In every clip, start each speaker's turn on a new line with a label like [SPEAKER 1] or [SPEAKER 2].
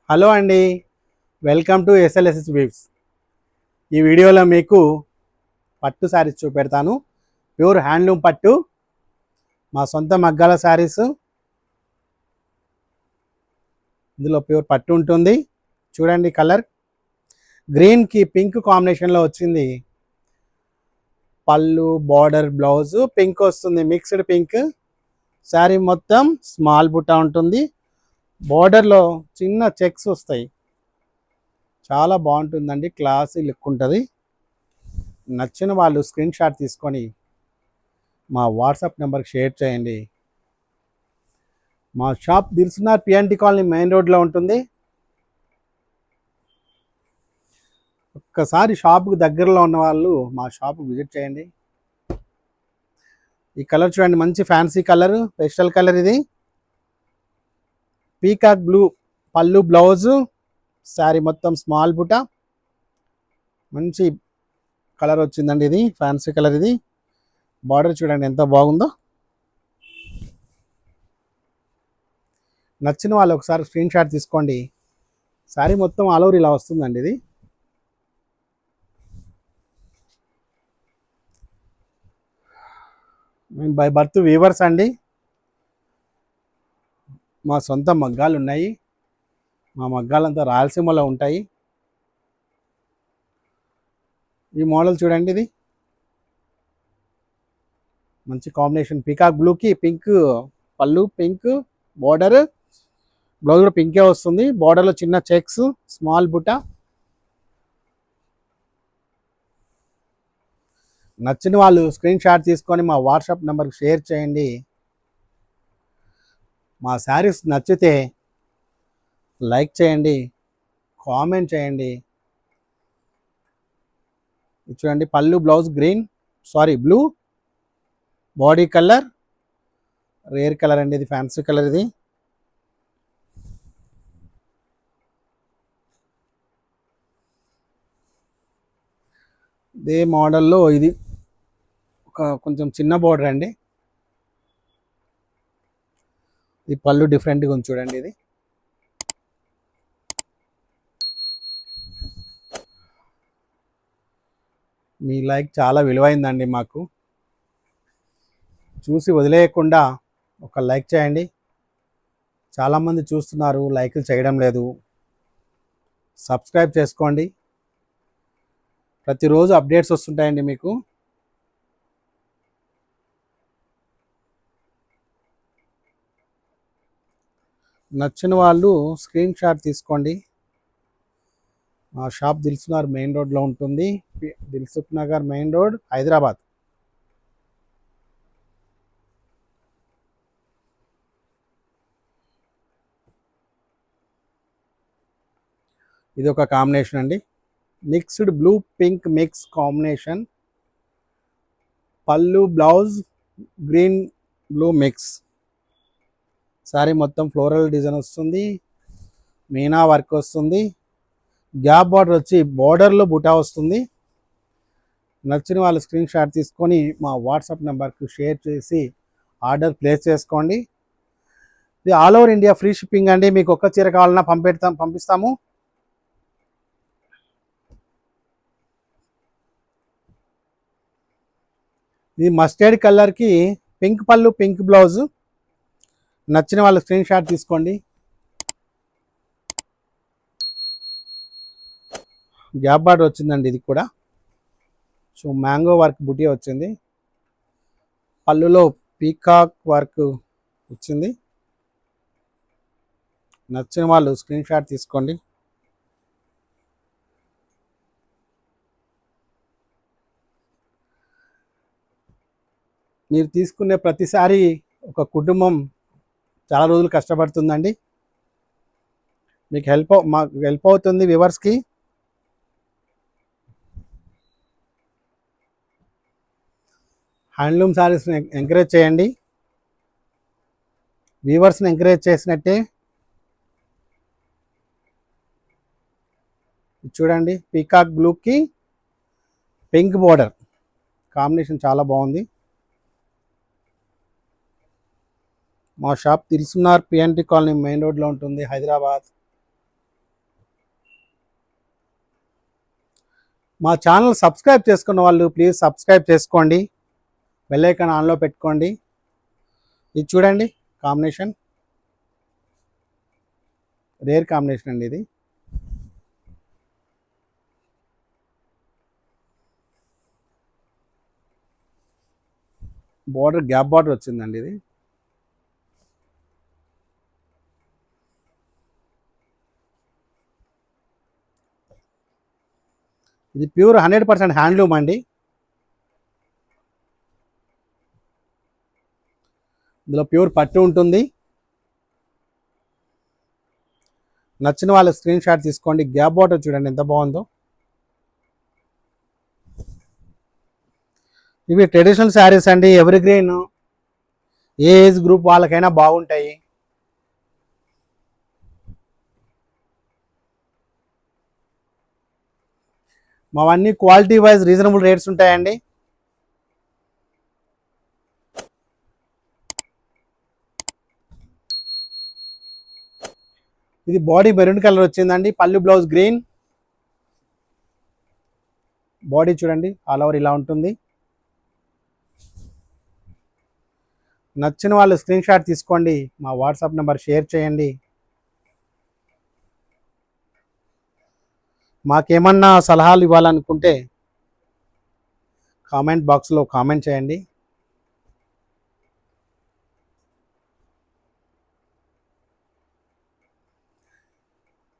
[SPEAKER 1] Hello అండి, welcome to ఎస్ఎల్ఎస్ఎస్ weaves. ఈ వీడియోలో మీకు పట్టు శారీస్ చూపెడతాను. ప్యూర్ హ్యాండ్లూమ్ పట్టు, మా సొంత మగ్గాల శారీస్. ఇందులో ప్యూర్ పట్టు ఉంటుంది. చూడండి, కలర్ గ్రీన్కి పింక్ కాంబినేషన్లో వచ్చింది. పళ్ళు, బార్డర్, బ్లౌజ్ పింక్ వస్తుంది, మిక్స్డ్ పింక్. శారీ మొత్తం స్మాల్ బుట్ట ఉంటుంది. బార్డర్లో చిన్న చెక్స్ వస్తాయి. చాలా బాగుంటుందండి, క్లాసీ లుక్ ఉంటుంది. నచ్చిన వాళ్ళు స్క్రీన్ షాట్ తీసుకొని మా వాట్సాప్ నెంబర్కి షేర్ చేయండి. మా shop Dilsukhnagar P&T colony main రోడ్లో ఉంటుంది. ఒక్కసారి షాప్కి దగ్గరలో ఉన్న వాళ్ళు మా షాప్కి విజిట్ చేయండి. ఈ కలర్ చూడండి, మంచి ఫ్యాన్సీ కలర్, పేస్టల్ కలర్. ఇది పీకాక్ బ్లూ పళ్ళు, బ్లౌజు, శారీ మొత్తం స్మాల్ బుట్ట. మంచి కలర్ వచ్చిందండి, ఇది ఫ్యాన్సీ కలర్. ఇది బార్డర్ చూడండి ఎంత బాగుందో. నచ్చిన వాళ్ళు ఒకసారి స్క్రీన్ షాట్ తీసుకోండి. శారీ మొత్తం ఆల్ ఓవర్ ఇలా వస్తుందండి. ఇది మేము బై బర్త్ వీవర్స్ అండి. మా సొంత మగ్గాలు ఉన్నాయి. మా మగ్గాలంతా రాయలసీమలో ఉంటాయి. ఈ మోడల్ చూడండి, ఇది మంచి కాంబినేషన్. పీకాక్ బ్లూకి పింక్ పళ్ళు, పింక్ బార్డర్, బ్లౌజ్ కూడా పింకే వస్తుంది. బార్డర్లో చిన్న చెక్స్, స్మాల్ బుట్ట. నచ్చిన వాళ్ళు స్క్రీన్ షాట్ తీసుకొని మా వాట్సాప్ నెంబర్కి షేర్ చేయండి. మా శారీస్ నచ్చితే లైక్ చేయండి, కామెంట్ చేయండి. చూడండి, పళ్ళు, blouse blue, body colour rare colour అండి. ఇది ఫ్యాన్సీ కలర్. ఇది ఇదే మోడల్లో ఇది కొంచెం చిన్న బార్డర్ అండి. ఈ పళ్ళు డిఫరెంట్గా ఉంది చూడండి. ఇది మీ లైక్ చాలా విలువైందండి. మాకు చూసి వదిలేయకుండా ఒక లైక్ చేయండి. చాలామంది చూస్తున్నారు, లైక్లు చేయడం లేదు. సబ్స్క్రైబ్ చేసుకోండి. ప్రతిరోజు అప్డేట్స్ వస్తుంటాయండి మీకు. నచ్చిన వాళ్ళు స్క్రీన్ షాట్ తీసుకోండి. మా షాప్ దిల్సుఖ్నగర్ మెయిన్ రోడ్లో ఉంటుంది. Dilsukhnagar main road, Hyderabad. ఇది ఒక కాంబినేషన్ అండి, mixed blue pink mix combination. పళ్ళు, blouse green blue mix. Sari మొత్తం ఫ్లోరల్ డిజైన్ వస్తుంది, మీనా వర్క్ వస్తుంది. గ్యాప్ బార్డర్ వచ్చి బార్డర్లో బుటా వస్తుంది. నచ్చిన వాళ్ళు స్క్రీన్ షాట్ తీసుకొని మా వాట్సాప్ నెంబర్కి షేర్ చేసి ఆర్డర్ ప్లేస్ చేసుకోండి. ఇది all over India free shipping అండి. మీకు ఒక్క చీర కావాలన్నా పంపిస్తాము. ఇది మస్టర్డ్ కలర్కి పింక్ పళ్ళు, పింక్ బ్లౌజు. నచ్చిన వాళ్ళు స్క్రీన్ షాట్ తీసుకోండి. గ్యాప్ బార్డర్ వచ్చిందండి. ఇది కూడా సో మ్యాంగో వర్క్ బుటీ వచ్చింది. పళ్ళులో పీకాక్ వర్క్ వచ్చింది. నచ్చిన వాళ్ళు స్క్రీన్ షాట్ తీసుకోండి. మీరు తీసుకునే ప్రతిసారి ఒక కుటుంబం చాలా రోజులు కష్టపడుతుందండి. మాకు హెల్ప్ అవుతుంది. వ్యూవర్స్కి హ్యాండ్లూమ్ శారీస్ని ఎంకరేజ్ చేయండి. వ్యూవర్స్ని ఎంకరేజ్ చేసినట్టే. చూడండి, పీకాక్ బ్లూకి పింక్ బార్డర్ కాంబినేషన్ చాలా బాగుంది. మా shop Dilsukhnagar P&T colony main రోడ్లో ఉంటుంది, హైదరాబాద్. మా ఛానల్ సబ్స్క్రైబ్ చేసుకున్న వాళ్ళు ప్లీజ్ సబ్స్క్రైబ్ చేసుకోండి, బెల్ ఐకాన్ ఆన్లో పెట్టుకోండి. ఇది చూడండి కాంబినేషన్, రేర్ కాంబినేషన్ అండి ఇది. బార్డర్ గ్యాప్ బార్డర్ వచ్చిందండి ఇది. ఇది ప్యూర్ 100% హ్యాండ్లూమ్ అండి. ఇందులో ప్యూర్ పట్టు ఉంటుంది. నచ్చిన వాళ్ళ స్క్రీన్ షాట్ తీసుకోండి. గ్యాప్ బార్డర్ చూడండి ఎంత బాగుందో. ఇవి ట్రెడిషనల్ శారీస్ అండి, ఎవర్ గ్రీన్, ఏ ఏజ్ గ్రూప్ వాళ్ళకైనా బాగుంటాయి. మావన్నీ క్వాలిటీ వైజ్ రీజనబుల్ రేట్స్ ఉంటాయండి. ఇది బాడీ మెరూన్ కలర్ వచ్చిందండి, పళ్ళు బ్లౌజ్ గ్రీన్. బాడీ చూడండి ఆల్ ఓవర్ ఇలా ఉంటుంది. నచ్చిన వాళ్ళు స్క్రీన్ షాట్ తీసుకోండి, మా వాట్సాప్ నెంబర్ షేర్ చేయండి. మాకేమన్నా సలహాలు ఇవ్వాలనుకుంటే కామెంట్ బాక్స్లో కామెంట్ చేయండి.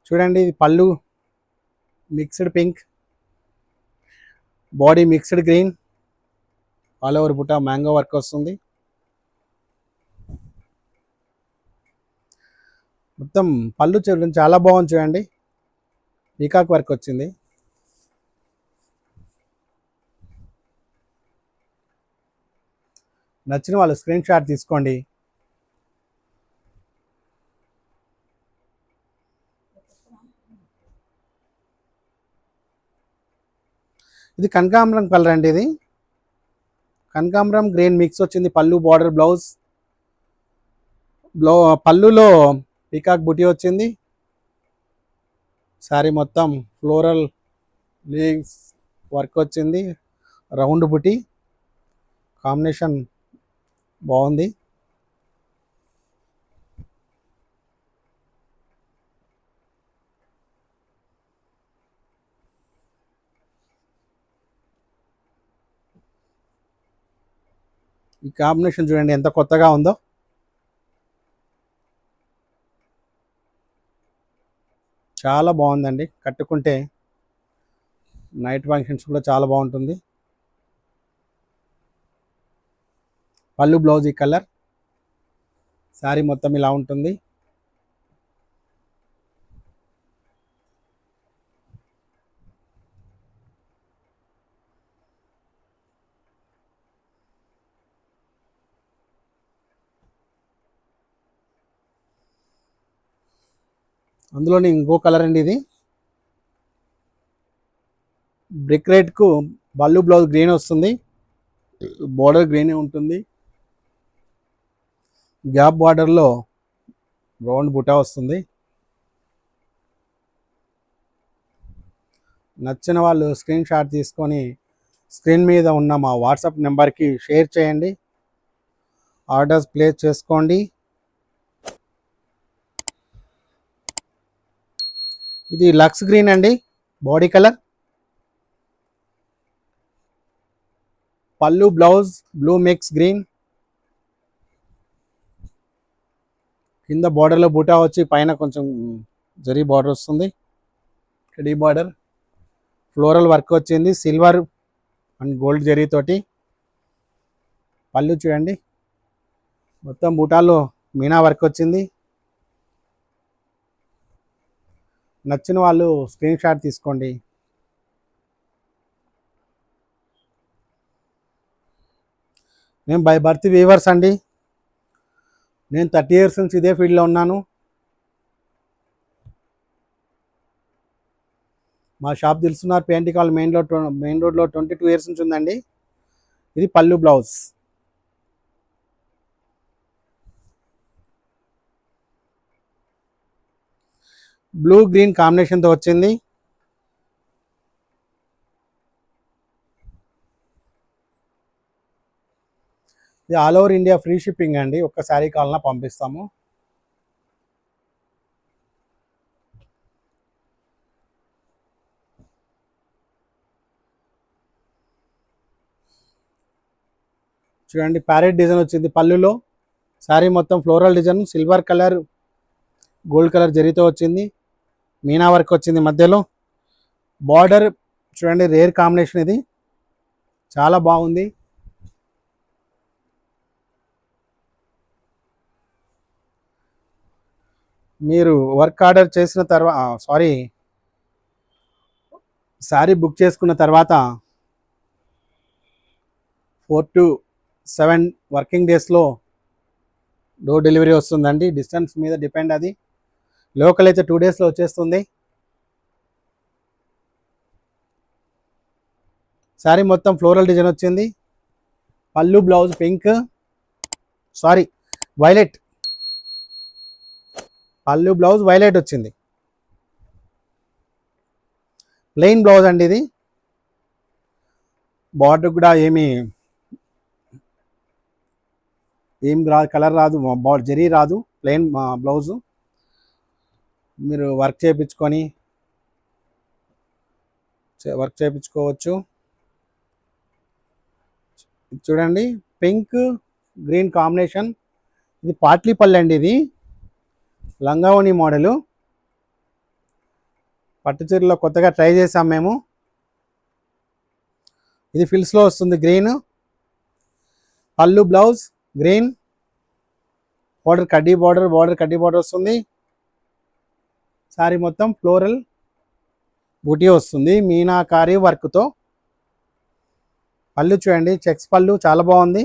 [SPEAKER 1] చూడండి ఇది పళ్ళు mixed pink, body mixed green, all over బుట్ట మ్యాంగో వర్క్ వస్తుంది. మొత్తం పళ్ళు చూడండి చాలా బాగుంది, చూడండి పీకాక్ వర్క్ వచ్చింది. నచ్చిన వాళ్ళు స్క్రీన్ షాట్ తీసుకోండి. ఇది కనకాంబరం కలర్ అండి, ఇది కనకాంబరం గ్రీన్ మిక్స్ వచ్చింది. పళ్ళు బార్డర్ బ్లౌజ్, పళ్ళులో పీకాక్ బుటీ వచ్చింది. శారీ మొత్తం ఫ్లోరల్ లీవ్స్ వర్క్ వచ్చింది, రౌండ్ బుటీ కాంబినేషన్ బాగుంది. ఈ కాంబినేషన్ చూడండి ఎంత కొత్తగా ఉందో. చాలా బాగుందండి, కట్టుకుంటే నైట్ ఫంక్షన్స్ కూడా చాలా బాగుంటుంది. పళ్ళు బ్లౌజ్ ఈ కలర్, శారీ మొత్తం ఇలా ఉంటుంది. అందులోని ఇంకో కలర్ అండి, ఇది బ్రిక్ రెడ్కు పళ్ళు బ్లౌజ్ గ్రీన్ వస్తుంది, బార్డర్ గ్రీన్ ఉంటుంది. గ్యాప్ బార్డర్లో రౌండ్ బుటా వస్తుంది. నచ్చిన వాళ్ళు స్క్రీన్ షాట్ తీసుకొని స్క్రీన్ మీద ఉన్న మా వాట్సాప్ నెంబర్కి షేర్ చేయండి, ఆర్డర్స్ ప్లేస్ చేసుకోండి. ఇది లక్స్ గ్రీన్ అండి, బాడీ కలర్, పళ్ళు బ్లౌజ్ బ్లూ మిక్స్ గ్రీన్, కింద బార్డర్లో బూటా వచ్చి పైన కొంచెం జరీ బార్డర్ వస్తుంది. కడీ బార్డర్ ఫ్లోరల్ వర్క్ వచ్చింది, సిల్వర్ అండ్ గోల్డ్ జరీతోటి. పళ్ళు చూడండి మొత్తం బూటాల్లో మీనా వర్క్ వచ్చింది. నచ్చిన వాళ్ళు స్క్రీన్ షాట్ తీసుకోండి. మేము బై బర్త్ వీవర్స్ అండి, నేను 30 years నుంచి ఇదే ఫీల్డ్లో ఉన్నాను. మా షాప్ తెలుసున్నారు పెయింట్ కాల్ మెయిన్ రోడ్లో 22 years నుంచి ఉందండి. ఇది పళ్ళు బ్లౌజ్, బ్లూ గ్రీన్ కాంబినేషన్తో వచ్చింది. ఇది all over India free shipping అండి, ఒక్క శారీ కావాలన్నా పంపిస్తాము. చూడండి ప్యారెట్ డిజైన్ వచ్చింది పళ్ళులో. శారీ మొత్తం floral design, silver colour gold colour జరీతో వచ్చింది. మీనా వర్క్ వచ్చింది మధ్యలో. బార్డర్ చూడండి రేర్ కాంబినేషన్, ఇది చాలా బాగుంది. మీరు వర్క్ ఆర్డర్ చేసిన తర్వాత శారీ బుక్ చేసుకున్న తర్వాత 4 to 7 వర్కింగ్ డేస్లో డోర్ డెలివరీ వస్తుందండి. డిస్టెన్స్ మీద డిపెండ్, అది లోకల్ అయితే 2 డేస్లో వచ్చేస్తుంది. శారీ మొత్తం ఫ్లోరల్ డిజైన్ వచ్చింది. పళ్ళు బ్లౌజ్ పింక్, వైలెట్, పళ్ళు బ్లౌజ్ వైలెట్ వచ్చింది. ప్లెయిన్ బ్లౌజ్ అండి ఇది. బార్డర్ కూడా ఏం రాదు, కలర్ రాదు, జరీ రాదు, ప్లెయిన్ బ్లౌజు. మీరు వర్క్ చేయించుకోవచ్చు. చూడండి పింక్ గ్రీన్ కాంబినేషన్. ఇది పాట్లీ పళ్ళు అండి, ఇది లంగావోని మోడలు. పట్టు చీరలో కొత్తగా ట్రై చేసాం మేము. ఇది ఫిల్స్లో వస్తుంది గ్రీన్. పళ్ళు బ్లౌజ్ గ్రీన్, బార్డర్ కడ్డీ బార్డర్ వస్తుంది. శారీ మొత్తం ఫ్లోరల్ బూటీ వస్తుంది మీనాకారి వర్క్తో. పళ్ళు చూడండి చెక్స్ పళ్ళు, చాలా బాగుంది.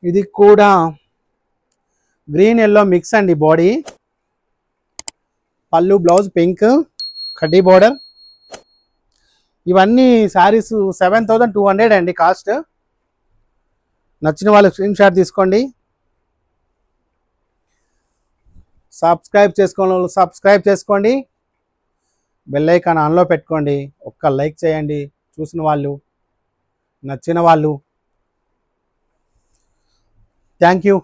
[SPEAKER 1] ఇది కూడా గ్రీన్ ఎల్లో మిక్స్ అండి బాడీ. పళ్ళు బ్లౌజ్ పింక్, కడ్డీ బార్డర్. ఇవన్నీ శారీస్ 7,200 అండి కాస్ట్. నచ్చిన వాళ్ళు స్క్రీన్ షాట్ తీసుకోండి. సబ్స్క్రైబ్ చేసుకోండి. బెల్ ఐకాన్ ఆన్లో పెట్టుకోండి. ఒక్క లైక్ చేయండి చూసిన వాళ్ళు, నచ్చిన వాళ్ళు. Thank you.